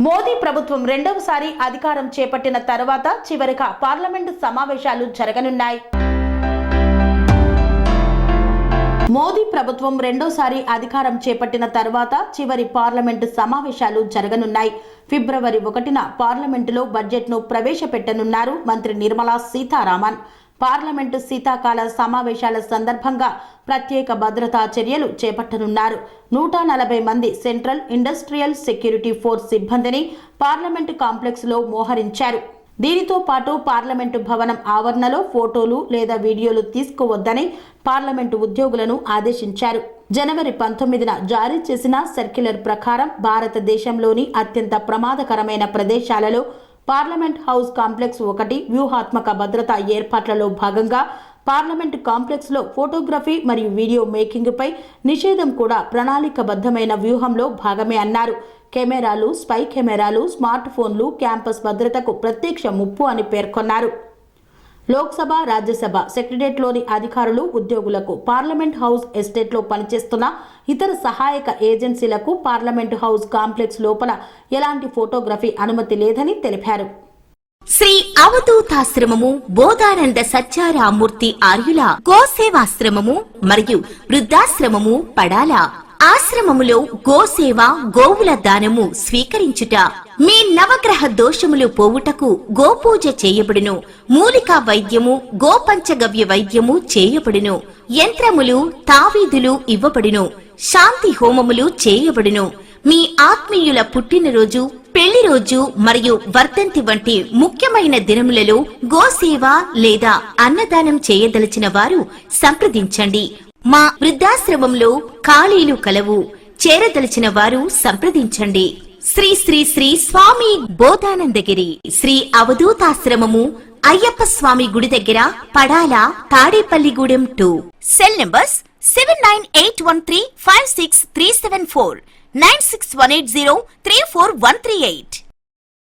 మోదీ ప్రభుత్వం రెండవసారి అధికారం చేపట్టిన తర్వాత చివరిగా పార్లమెంటు సమావేశాలు జరగనున్నాయి. మోదీ ప్రభుత్వం రెండోసారి అధికారం చేపట్టిన తర్వాత చివరి పార్లమెంటు సమావేశాలు జరగనున్నాయి. ఫిబ్రవరి 1న పార్లమెంటులో బడ్జెట్ను ప్రవేశపెట్టనున్నారు మంత్రి నిర్మలా సీతారామన్. పార్లమెంటు శీతాకాల సమావేశాల సందర్భంగా ప్రత్యేక భద్రతా చర్యలు చేపట్టనున్నారు. 140 మంది సెంట్రల్ ఇండస్ట్రియల్ సెక్యూరిటీ ఫోర్స్ సిబ్బందిని పార్లమెంటు కాంప్లెక్స్లో మోహరించారు. దీనితో పాటు పార్లమెంటు భవనం ఆవరణలో ఫోటోలు లేదా వీడియోలు తీసుకోవద్దని పార్లమెంటు ఉద్యోగులను ఆదేశించారు. జనవరి 19న జారీ చేసిన సర్క్యులర్ ప్రకారం భారతదేశంలోని అత్యంత ప్రమాదకరమైన ప్రదేశాలలో పార్లమెంట్ హౌస్ కాంప్లెక్స్ ఒకటి. వ్యూహాత్మక భద్రతా ఏర్పాట్లలో భాగంగా పార్లమెంటు కాంప్లెక్స్ లో ఫోటోగ్రఫీ మరియు వీడియో మేకింగ్ పై నిషేధం కూడా ప్రణాళికబద్ధమైన వ్యూహంలో భాగమే అన్నారు. కెమెరాలు, స్పై కెమెరాలు, స్మార్ట్ ఫోన్లు క్యాంపస్ భద్రతకు ప్రత్యక్ష ముప్పు అని పేర్కొన్నారు. లోక్సభ, రాజ్యసభ సెక్రటరియట్లోని అధికారులు, ఉద్యోగులకు, పార్లమెంట్ హౌస్ ఎస్టేట్లో పనిచేస్తున్న ఇతర సహాయక ఏజెన్సీలకు పార్లమెంట్ హౌస్ కాంప్లెక్స్ లోపల ఎలాంటి ఫోటోగ్రఫీ అనుమతి లేదని తెలిపారు. శ్రీ అవధూతాశ్రమము, బోధానంద సత్యారామూర్తి ఆర్యుల గోసేవాశ్రమము మరియు వృద్ధాశ్రమము పడాల. ఆశ్రమములో గోసేవ, గోవుల దానము స్వీకరించుట, మీ నవగ్రహ దోషములు పోవుటకు గోపూజ చేయబడును. మూలికా వైద్యము, గోపంచగవ్య వైద్యము చేయబడును. యంత్రములు, తావీదులు ఇవ్వబడును. శాంతి హోమములు చేయబడును. మీ ఆత్మీయుల పుట్టినరోజు, పెళ్లి రోజు మరియు వర్ధంతి వంటి ముఖ్యమైన దినములలో గోసేవ లేదా అన్నదానం చేయదలిచిన వారు సంప్రదించండి. మా వృద్ధాశ్రమంలో ఖాళీలు కలవు. చేరదలిచిన వారు సంప్రదించండి. శ్రీ శ్రీ శ్రీ స్వామి బోధానందగిరి శ్రీ అవధూతాశ్రమము, అయ్యప్ప స్వామి గుడి దగ్గర, పడాల, తాడేపల్లిగూడెం 2. Cell numbers 7981356374, 96180341138.